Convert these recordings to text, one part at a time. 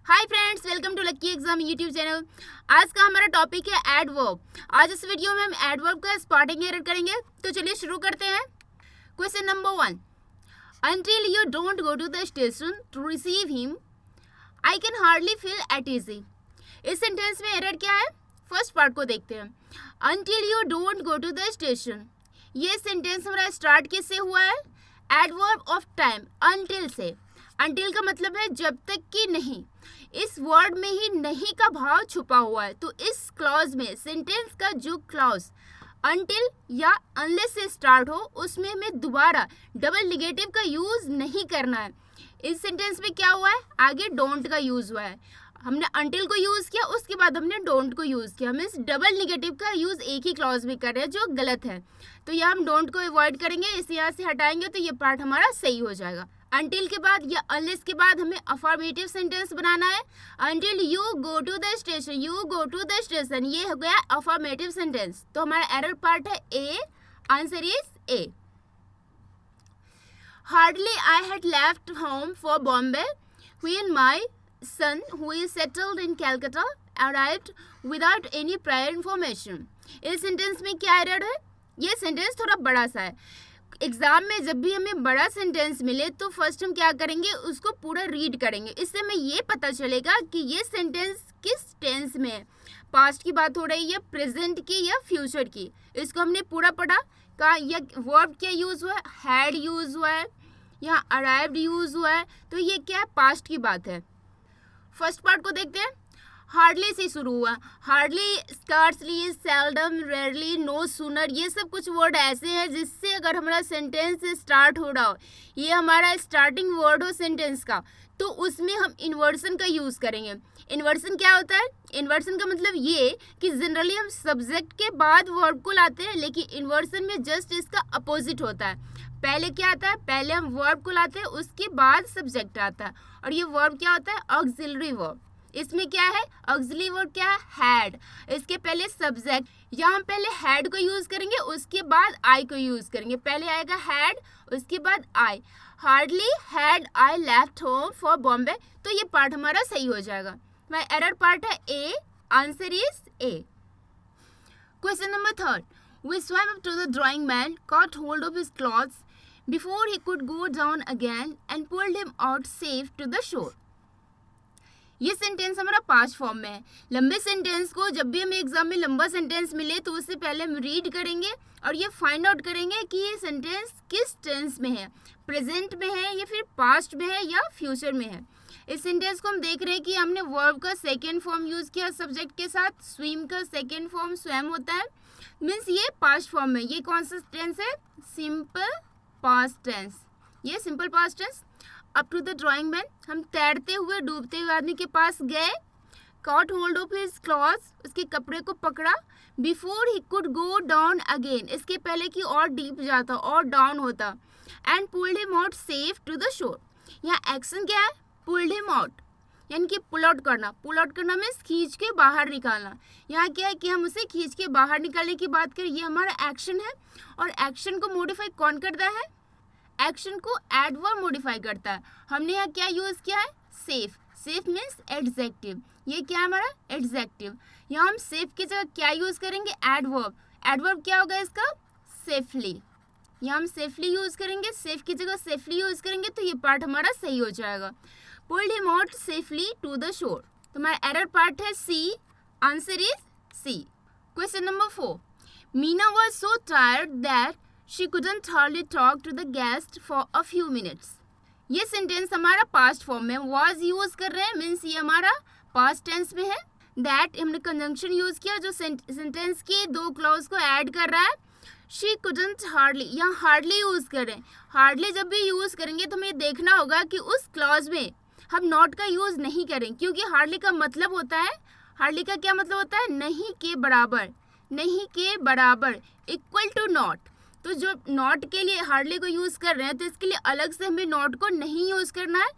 Hi friends, welcome to lucky exam YouTube channel. आज का हमारा टॉपिक है एडवर्ब। आज इस वीडियो में हम एडवर्ब का स्टार्टिंग एरर करेंगे। तो चलिए शुरू करते हैं। Question number 1, until you don't go to the station to receive him I can hardly feel at easy। इस सेंटेंस में एरर क्या है? फर्स्ट पार्ट को देखते हैं। until you don't go to the station, ये सेंटेंस हमारा स्टार्ट किससे हुआ है? एडवर्ब ऑफ टाइम until से। until का मतलब है जब तक कि नहीं। इस वर्ड में ही नहीं का भाव छुपा हुआ है। तो इस क्लॉज में सेंटेंस का जो क्लॉज until या unless से स्टार्ट हो उसमें हमें दोबारा डबल निगेटिव का यूज नहीं करना है। इस सेंटेंस में क्या हुआ है? आगे डोंट का यूज हुआ है। हमने until को यूज किया, उसके बाद हमने डोंट को यूज किया। हम इस डबल निगेटिव का यूज एक ही क्लॉज में कर रहे हैं जो गलत है। तो यहाँ हम डोंट को अवॉइड करेंगे, इसे यहाँ से हटाएंगे तो ये पार्ट हमारा सही हो जाएगा। until के बाद या unless के बाद हमें अफर्मेटिव सेंटेंस बनाना है। until you go to the station, you go to the station, ये हो गया अफर्मेटिव सेंटेंस। तो हमारा एरर पार्ट है A. Answer is A. Hardly I had left home for Bombay when my son, who is settled in Calcutta, arrived without any prior information। इस sentence में क्या error है? ये सेंटेंस थोड़ा बड़ा सा है। एग्जाम में जब भी हमें बड़ा सेंटेंस मिले तो फर्स्ट हम क्या करेंगे, उसको पूरा रीड करेंगे। इससे हमें ये पता चलेगा कि ये सेंटेंस किस टेंस में है। पास्ट की बात हो रही है, प्रेजेंट की या फ्यूचर की। इसको हमने पूरा पढ़ा। का या वर्ब क्या यूज हुआ है? हैड यूज हुआ है, यहाँ अराइव्ड यूज हुआ है। तो ये क्या है? पास्ट की बात है। फर्स्ट पार्ट को देखते हैं। हार्डली से शुरू हुआ। Hardly, scarcely, seldom, rarely, no sooner, ये सब कुछ वर्ड ऐसे हैं जिससे अगर हमारा सेंटेंस स्टार्ट हो रहा हो, ये हमारा स्टार्टिंग वर्ड हो सेंटेंस का, तो उसमें हम इन्वर्सन का यूज़ करेंगे। इन्वर्सन क्या होता है? इन्वर्सन का मतलब ये कि जनरली हम सब्जेक्ट के बाद वर्ब को लाते हैं, लेकिन इन्वर्सन में जस्ट इसका अपोजिट होता है। पहले क्या आता है? पहले हम वर्ब को लाते हैं, उसके बाद सब्जेक्ट आता है। और ये वर्ब क्या होता है? Auxiliary verb. इसमें क्या है? ऑक्सिलरी वर्ब क्या है? हैड। इसके पहले सब्जेक्ट, यहाँ हम पहले हैड को यूज करेंगे, उसके बाद आई को यूज करेंगे। पहले आएगा हैड, उसके बाद I. Hardly had I left home for Bombay. तो ये पार्ट हमारा सही हो जाएगा। माय एरर पार्ट है A. Answer is A. Question number 3, we swam up to the drawing man, caught hold of his clothes before he could go down again and pulled him out safe to the shore। ये sentence हमारा past form में है। लंबे sentence को जब भी हमें exam में लंबा सेंटेंस मिले तो उससे पहले हम रीड करेंगे और ये फाइंड आउट करेंगे कि ये सेंटेंस किस टेंस में है, प्रेजेंट में है या फिर पास्ट में है या फ्यूचर में है। इस सेंटेंस को हम देख रहे हैं कि हमने वर्ब का सेकेंड फॉर्म यूज किया सब्जेक्ट के साथ। स्विम का सेकेंड फॉर्म स्वयं होता है, मीन्स ये पास्ट फॉर्म में। ये कौन सा टेंस है? Simple past tense. ये simple past tense. Up to the drowning man, हम तैरते हुए डूबते हुए आदमी के पास गए। Caught hold of his clothes, उसके कपड़े को पकड़ा। Before he could go down again, इसके पहले कि और डीप जाता और डाउन होता। And pulled him out safe to the shore. यहाँ एक्शन क्या है? पुल्ड हिम आउट, यानी कि पुल आउट करना। पुल आउट करना मीन्स खींच के बाहर निकालना। यहाँ क्या है कि हम उसे खींच के बाहर निकालने की बात करें, ये हमारा एक्शन है। और एक्शन को मॉडिफाई कौन करता है? एक्शन को एडवर्ब मॉडिफाई करता है। हमने यहाँ क्या यूज किया है? सेफ। Safe means adjective. ये क्या है हमारा? एडजेक्टिव। यहाँ हम सेफ की जगह क्या यूज करेंगे? एडवर्ब। एडवर्ब क्या होगा इसका? सेफली। यहाँ हम सेफली यूज करेंगे, सेफ की जगह सेफली यूज करेंगे, तो ये पार्ट हमारा सही हो जाएगा। Pulled him out safely to the shore. तो हमारा एरर पार्ट है C. Answer is C. Question number 4, Meena was so tired that she couldn't hardly talk to the guest for a few minutes। ये sentence हमारा past form में was use कर रहे हैं, means ये हमारा पास्ट टेंस में है। दैट हमने कंजंक्शन यूज किया जो सेंटेंस के दो क्लॉज को ऐड कर रहा है। she couldn't hardly, यहाँ हार्डली यूज कर रहे हैं। हार्डली जब भी यूज करेंगे तो हमें देखना होगा कि उस क्लॉज में हम नॉट का यूज नहीं करें, क्योंकि हार्डली का मतलब होता है, हार्डली का क्या मतलब होता है? नहीं के बराबर। नहीं के बराबर, इक्वल टू नॉट। तो जो नॉट के लिए हार्डली को यूज़ कर रहे हैं तो इसके लिए अलग से हमें नॉट को नहीं यूज़ करना है।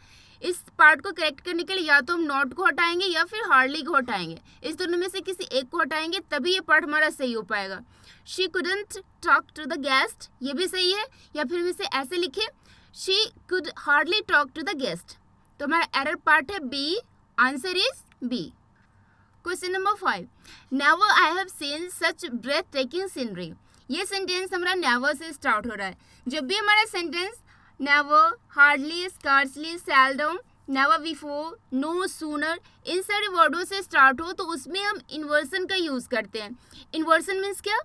इस पार्ट को करेक्ट करने के लिए या तो हम नॉट को हटाएंगे या फिर हार्डली को हटाएंगे। इस दोनों में से किसी एक को हटाएंगे तभी ये पार्ट हमारा सही हो पाएगा। She couldn't talk to the guest, ये भी सही है। या फिर हम इसे ऐसे लिखें, she could hardly talk to the guest. तो हमारा एरर पार्ट है B. Answer is B. Question number 5, never I have seen such breathtaking scenery. ये सेंटेंस हमारा नेवर से स्टार्ट हो रहा है। जब भी हमारा sentence never, hardly, scarcely, seldom, never before, no sooner, इन सारे वर्डों से स्टार्ट हो तो उसमें हम इन्वर्सन का यूज़ करते हैं। इन्वर्सन मीन्स क्या?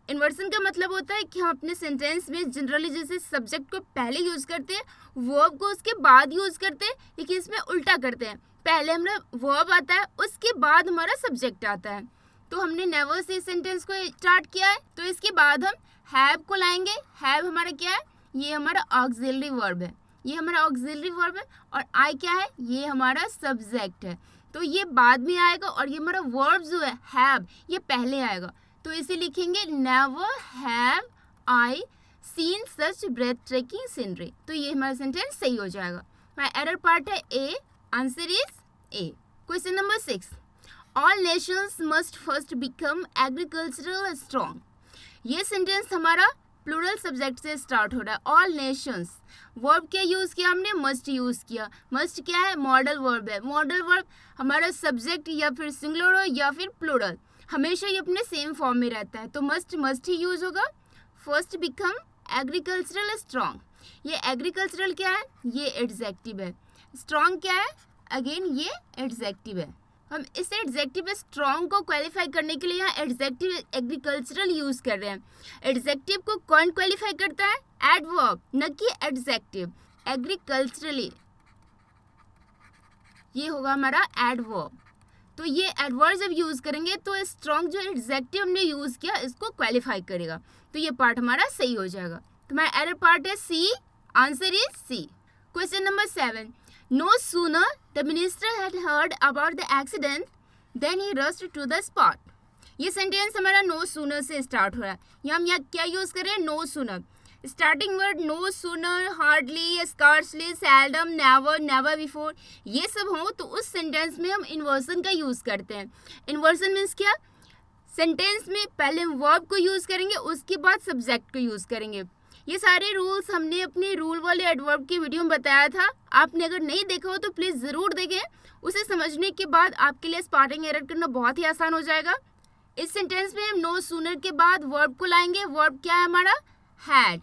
इन्वर्सन का मतलब होता है कि हम अपने सेंटेंस में जनरली जैसे सब्जेक्ट को पहले यूज़ करते हैं, वर्ब को उसके बाद यूज़ करते हैं, लेकिन इसमें उल्टा करते हैं। पहले हमारा वर्ब आता है, उसके बाद हमारा सब्जेक्ट आता है। तो हमने नेवर से सेंटेंस को स्टार्ट किया है, तो इसके बाद हम हैव को लाएंगे। हैव हमारा क्या है? ये हमारा ऑक्सिलरी वर्ब है। ये हमारा ऑक्सिलरी वर्ब है। और आई क्या है? ये हमारा सब्जेक्ट है। तो ये बाद में आएगा और ये हमारा वर्ब जो है हैव, ये पहले आएगा। तो इसे लिखेंगे never have I seen such breathtaking scenery. तो ये हमारा सेंटेंस सही हो जाएगा। हमारा एरर पार्ट है A, answer is A. Question number 6, all nations must first become agricultural strong. ये सेंटेंस हमारा प्लूरल सब्जेक्ट से स्टार्ट हो रहा है। ऑल नेशंस, वर्ब क्या यूज़ किया हमने? मस्ट यूज़ किया। मस्ट क्या है? मॉडल वर्ब है। मॉडल वर्ब हमारा सब्जेक्ट या फिर सिंगुलर हो या फिर प्लूरल, हमेशा ये अपने सेम फॉर्म में रहता है। तो मस्ट ही यूज़ होगा। फर्स्ट बिकम एग्रीकल्चरल स्ट्रॉन्ग, ये एग्रीकल्चरल क्या है? ये एडजेक्टिव है। स्ट्रॉन्ग क्या है? अगेन ये एडजेक्टिव है। हम इस एडजेक्टिव स्ट्रॉन्ग को क्वालिफाई करने के लिए यहाँ एडजेक्टिव एग्रीकल्चरल यूज़ कर रहे हैं। एडजेक्टिव को कौन क्वालिफाई करता है? एडवर्ब, न कि एडजेक्टिव। एग्रीकल्चरली ये होगा हमारा एडवर्ब। तो ये एडवर्ब जब यूज़ करेंगे तो स्ट्रॉन्ग जो एडजेक्टिव हमने यूज़ किया इसको क्वालिफाई करेगा। तो ये पार्ट हमारा सही हो जाएगा। तो हमारा एरर पार्ट है C, answer is C. Question number 7, no sooner the minister had heard about the accident then he rushed to the spot। ये सेंटेंस हमारा no sooner से स्टार्ट हो रहा है। यहाँ हम यहाँ क्या यूज़ कर रहे हैं? no sooner। Starting word no sooner, hardly, scarcely, seldom, never, never before, ये सब हो तो उस सेंटेंस में हम इन्वर्सन का यूज़ करते हैं। इन्वर्सन मीन्स क्या? सेंटेंस में पहले हम वर्ब को यूज़ करेंगे, उसके बाद सब्जेक्ट को यूज़ करेंगे। ये सारे रूल्स हमने अपने रूल वाले एडवर्ब की वीडियो में बताया था। आपने अगर नहीं देखा हो तो प्लीज़ ज़रूर देखें। उसे समझने के बाद आपके लिए स्टार्टिंग एरर करना बहुत ही आसान हो जाएगा। इस सेंटेंस में हम नो सूनर के बाद वर्ब को लाएंगे। वर्ब क्या है हमारा? हैड।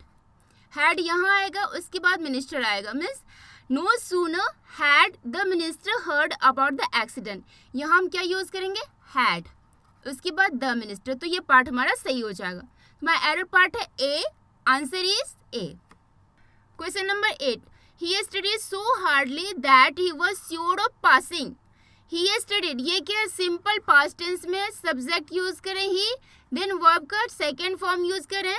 हैड यहाँ आएगा, उसके बाद मिनिस्टर आएगा। Means no sooner had the minister heard about the accident. यहाँ हम क्या यूज़ करेंगे? हैड, उसके बाद द मिनिस्टर। तो ये पार्ट हमारा सही हो जाएगा। हमारा एरर पार्ट है A, answer is A. Question number 8, he studied so hardly that he was sure of passing। he studied, ये क्या? सिंपल पास्ट टेंस में सब्जेक्ट यूज करें ही, देन वर्ब का सेकेंड फॉर्म यूज करें।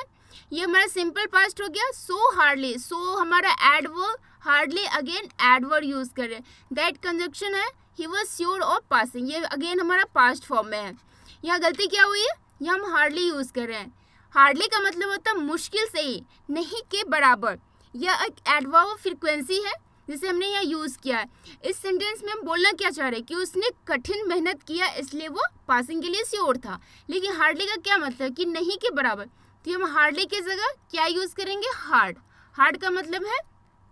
ये हमारा सिंपल पास्ट हो गया। so hardly, so हमारा adverb, hardly again adverb use करें। दैट कंजक्शन है he was sure of passing, ये अगेन हमारा पास्ट फॉर्म में है। यहाँ गलती क्या हुई है? यहाँ हम हार्डली यूज कर रहे हैं। हार्डली का मतलब होता है मुश्किल से ही, नहीं के बराबर। यह एक एडवर्ब फ्रीक्वेंसी है जिसे हमने यहाँ यूज़ किया है। इस सेंटेंस में हम बोलना क्या चाह रहे हैं कि उसने कठिन मेहनत किया इसलिए वो पासिंग के लिए श्योर था। लेकिन हार्डली का क्या मतलब कि नहीं के बराबर। तो हम हार्डली की जगह क्या यूज़ करेंगे? हार्ड। हार्ड का मतलब है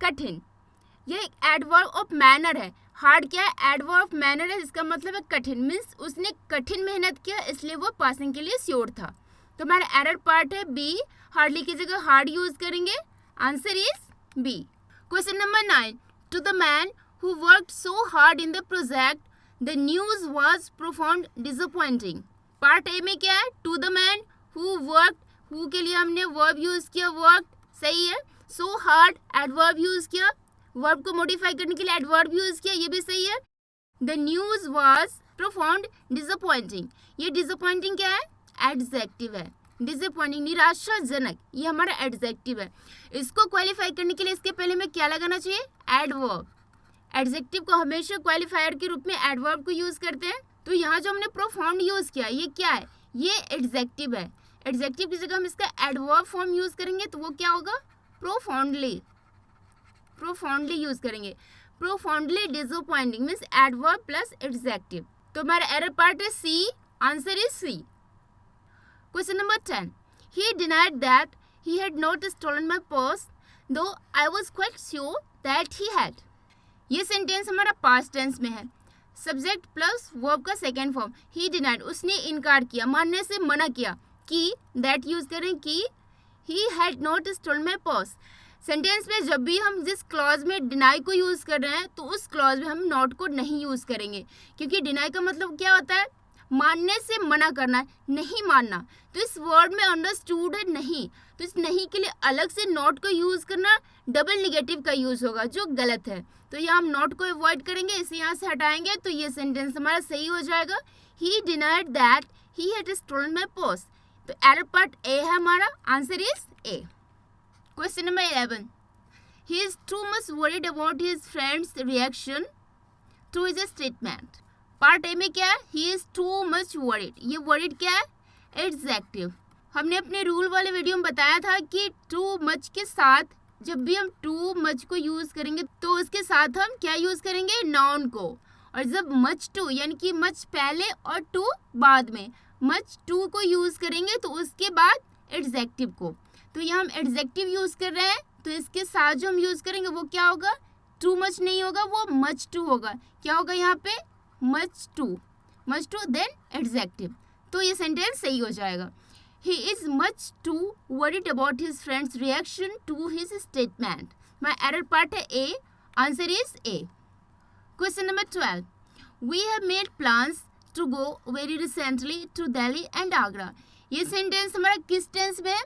कठिन। यह एक एडवर्ब ऑफ मैनर है। हार्ड क्या है? एडवर्ब ऑफ मैनर है, इसका मतलब है कठिन। मीन्स उसने कठिन मेहनत किया इसलिए वो पासिंग के लिए श्योर था। तो हमारा एरर पार्ट है बी, हार्डली की जगह हार्ड यूज करेंगे। Answer is B. Question number 9, to the man who worked so hard in the project the news was profound disappointing. Part A में क्या है? To the man who worked, who के लिए हमने verb use किया, work सही है। So hard adverb use किया, वर्ब को मॉडिफाई करने के लिए एडवर्ब यूज किया, ये भी सही है। The news was profound disappointing, ये डिसअपॉइंटिंग क्या है? एडजेक्टिव है। डिसअपॉइंटिंग निराशाजनक, ये हमारा एडजेक्टिव है। इसको क्वालिफाई करने के लिए इसके पहले में क्या लगाना चाहिए? एडवर्ब। एडजेक्टिव को हमेशा क्वालिफायर के रूप में एडवर्ब को यूज करते हैं। तो यहाँ जो हमने प्रोफाउंड यूज किया, ये क्या है? ये एडजेक्टिव है। एडजेक्टिव की जगह हम इसका एडवर्ब फॉर्म यूज करेंगे तो वो क्या होगा? प्रोफाउंडली। प्रोफाउंडली यूज करेंगे। Profoundly disappointing means adverb plus adjective. तो हमारा एरर पार्ट है C, answer is C. Question number 10. He denied that he had not stolen my purse, though I was quite sure that he had। ये sentence हमारा past tense में है। Subject plus verb का second form, ही denied, उसने इनकार किया, मानने से मना किया, कि दैट यूज करें कि he had not stolen my purse. Sentence में जब भी हम जिस क्लॉज में डिनाई को यूज़ कर रहे हैं तो उस क्लॉज में हम नॉट को नहीं यूज़ करेंगे, क्योंकि डिनाई का मतलब क्या होता है, मानने से मना करना, नहीं मानना। तो इस वर्ड में अंडरस्टूड है नहीं, तो इस नहीं के लिए अलग से नॉट को यूज़ करना डबल निगेटिव का यूज़ होगा, जो गलत है। तो यहाँ हम नॉट को अवॉइड करेंगे, इसे यहाँ से हटाएंगे, तो ये सेंटेंस हमारा सही हो जाएगा। He denied that he had stolen my purse. तो एरर पार्ट ए है हमारा, answer is A. Question number 11, he is too much worried about his friend's reaction to his statement। Part A में क्या है, he is too much worried, ये worried क्या है, adjective. हमने अपने रूल वाले वीडियो में बताया था कि too much के साथ जब भी हम too much को यूज़ करेंगे तो उसके साथ हम क्या यूज़ करेंगे, नाउन को। और जब much to यानी कि much पहले और to बाद में, much to को यूज़ करेंगे तो उसके बाद एडजेक्टिव को। तो यहाँ हम एडजेक्टिव यूज़ कर रहे हैं, तो इसके साथ जो हम यूज़ करेंगे वो क्या होगा, टू मच नहीं होगा, वो मच टू होगा। क्या होगा यहाँ पे, मच टू देन एडजेक्टिव। तो ये सेंटेंस सही हो जाएगा। He is much too worried about his friend's reaction to his statement. My error part है A, answer is A. Question number 12, we have made plans to go very recently to Delhi and Agra. ये sentence हमारा किस tense में है,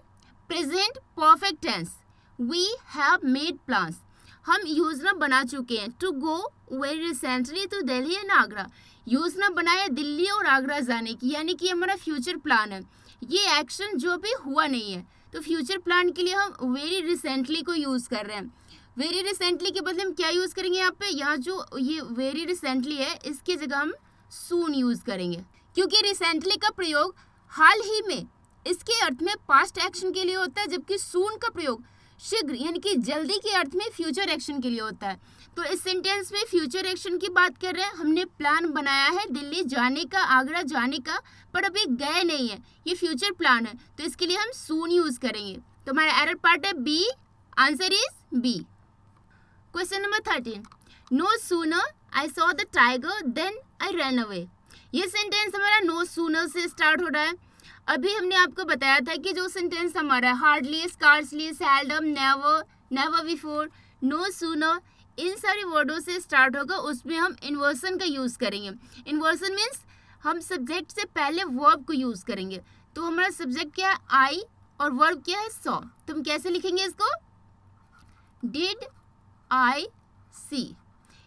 present perfect tense. We have made plans, हम योजना बना चुके हैं, to go very recently to Delhi and Agra. योजना बनाए दिल्ली और आगरा जाने की, यानी कि हमारा फ्यूचर प्लान है। ये एक्शन जो भी हुआ नहीं है, तो फ्यूचर प्लान के लिए हम वेरी रिसेंटली को यूज़ कर रहे हैं। वेरी रिसेंटली के बदले हम क्या यूज़ करेंगे यहाँ पे, यहाँ जो ये वेरी रिसेंटली है इसकी जगह हम सून यूज़ करेंगे, क्योंकि रिसेंटली का प्रयोग हाल ही में, इसके अर्थ में पास्ट एक्शन के लिए होता है, जबकि सून का प्रयोग शीघ्र यानी कि जल्दी के अर्थ में फ्यूचर एक्शन के लिए होता है। तो इस सेंटेंस में फ्यूचर एक्शन की बात कर रहे हैं, हमने प्लान बनाया है दिल्ली जाने का, आगरा जाने का, पर अभी गए नहीं है, ये फ्यूचर प्लान है, तो इसके लिए हम सून यूज़ करेंगे। तो हमारा एरर पार्ट है B, answer is B. Question number 13, no sooner I saw the tiger then I run away. ये सेंटेंस हमारा नो सूनर से स्टार्ट हो रहा है। अभी हमने आपको बताया था कि जो सेंटेंस हमारा hardly, scarcely, seldom, never, never before, no sooner, इन सारे वर्डों से स्टार्ट होगा, उसमें हम इन्वर्सन का यूज़ करेंगे। इन्वर्सन मीन्स हम सब्जेक्ट से पहले वर्ब को यूज़ करेंगे। तो हमारा सब्जेक्ट क्या है, आई, और वर्ब क्या है, सॉ। तो हम कैसे लिखेंगे इसको, डिड आई सी।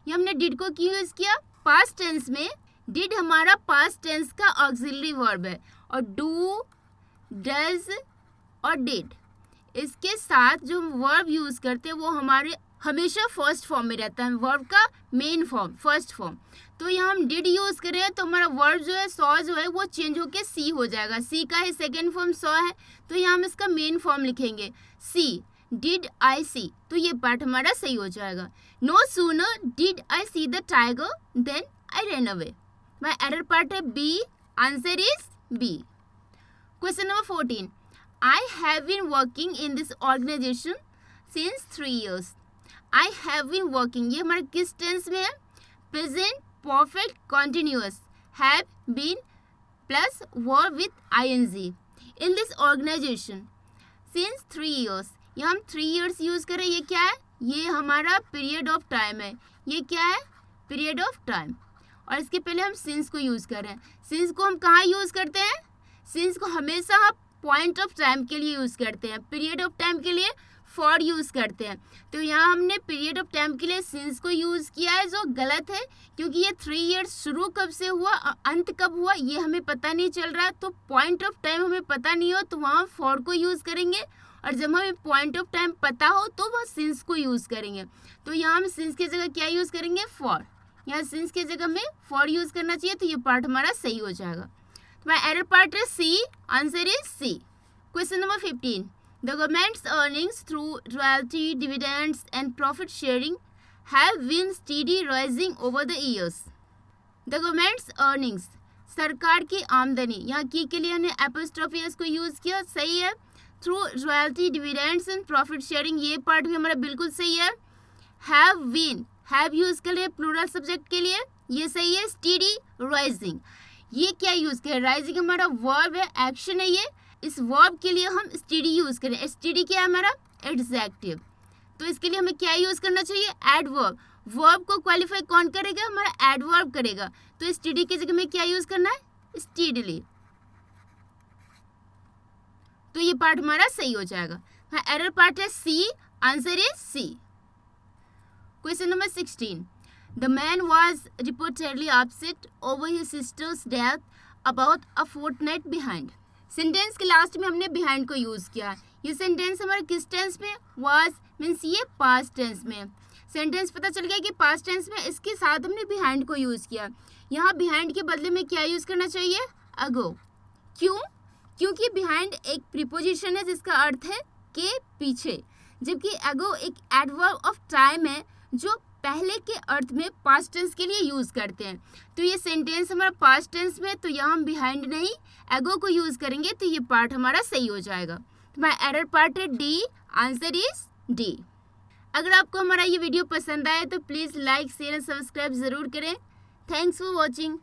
ये हमने डिड को क्यों यूज़ किया, पास्ट टेंस में डिड हमारा पास्ट टेंस का ऑक्सिलरी वर्ब है, और डू, डज और डिड, इसके साथ जो हम वर्ब यूज़ करते हैं वो हमारे हमेशा फर्स्ट फॉर्म में रहता है, वर्ब का मेन फॉर्म, फर्स्ट फॉर्म। तो यहाँ हम डिड यूज़ करें तो हमारा वर्ब जो है, सॉ जो है, वो चेंज होकर सी हो जाएगा। सी का ही सेकेंड फॉर्म सॉ है, तो यहाँ हम इसका मेन फॉर्म लिखेंगे सी, डिड आई सी। तो ये पार्ट हमारा सही हो जाएगा। No sooner did I see the tiger then I run away. My error part है B, answer is B। Question number 14, I have been working in this organization since 3 years। I have been working, ये हमारे किस tense में है, present perfect continuous, have been plus verb with ing in this organization since 3 years। यहाँ हम 3 years use करें, ये क्या है, ये हमारा पीरियड ऑफ टाइम है। ये क्या है, पीरियड ऑफ टाइम, और इसके पहले हम सिंस को यूज़ कर रहे हैं। सिंस को हम कहाँ यूज़ करते हैं, सिंस को हमेशा हम पॉइंट ऑफ टाइम के लिए यूज़ करते हैं, पीरियड ऑफ टाइम के लिए फॉर यूज़ करते हैं। तो यहाँ हमने पीरियड ऑफ टाइम के लिए सिंस को यूज़ किया है, जो गलत है, क्योंकि ये 3 years शुरू कब से हुआ, अंत कब हुआ, ये हमें पता नहीं चल रहा है। तो पॉइंट ऑफ टाइम हमें पता नहीं हो तो वहाँ फॉर को यूज़ करेंगे, और जब हमें पॉइंट ऑफ टाइम पता हो तो वहाँ सिंस को यूज़ करेंगे। तो यहाँ हम सिंस की जगह क्या यूज़ करेंगे, फॉर। यहाँ सिंस की जगह में फॉर यूज़ करना चाहिए, तो ये पार्ट हमारा सही हो जाएगा। तो माई एरर पार्ट है C, answer is C. Question number 15, the government's earnings through royalty, dividends and profit sharing have been steady rising over the years. The government's earnings, सरकार की आमदनी, यहाँ की के लिए हमने एपोस्ट्रोफी को यूज़ किया, सही है। Through royalty, dividends and profit sharing, ये पार्ट भी हमारा बिल्कुल सही है। हैव बीन, हैव यूज़ के लिए प्लूरल सब्जेक्ट के लिए, ये सही है। स्टडी राइजिंग, ये क्या यूज़ करें? राइजिंग हमारा वर्ब है, एक्शन है ये। इस वर्ब के लिए हम स्टडी यूज़ करें। स्टडी क्या है हमारा? एडजेक्टिव। तो इसके लिए हमें क्या यूज़ करना चाहिए? एडवर्ब। वर्ब को क्वालिफाई कौन करेगा? हमारा एडवर्ब करेगा। तो स्टडी की जगह में क्या यूज़ करना है? स्टडीली। तो ये पार्ट हमारा सही हो जाएगा। हाँ, एरर पार्ट है C, answer is C. Question number 16, the man was reportedly upset over his sister's death about a fortnight behind. Sentence के लास्ट में हमने बिहाइंड को यूज़ किया। ये सेंटेंस हमारे किस टेंस में? वॉज मीन्स ये पास्ट टेंस में। सेंटेंस पता चल गया कि पास्ट टेंस में, इसके साथ हमने बिहाइंड को यूज़ किया। यहाँ बिहाइंड के बदले में क्या यूज़ करना चाहिए? अगो। क्यों? क्योंकि बिहाइंड एक प्रीपोजिशन है जिसका अर्थ है के पीछे, जबकि अगो एक एडवर्ब ऑफ टाइम है जो पहले के अर्थ में पास्ट टेंस के लिए यूज़ करते हैं। तो ये सेंटेंस हमारा पास्ट टेंस में, तो यहाँ हम बिहाइंड नहीं अगो को यूज़ करेंगे, तो ये पार्ट हमारा सही हो जाएगा। तो हमारा एरर पार्ट है डी, आंसर इज डी। अगर आपको हमारा ये वीडियो पसंद आए तो please like, share and subscribe ज़रूर करें। Thanks for watching.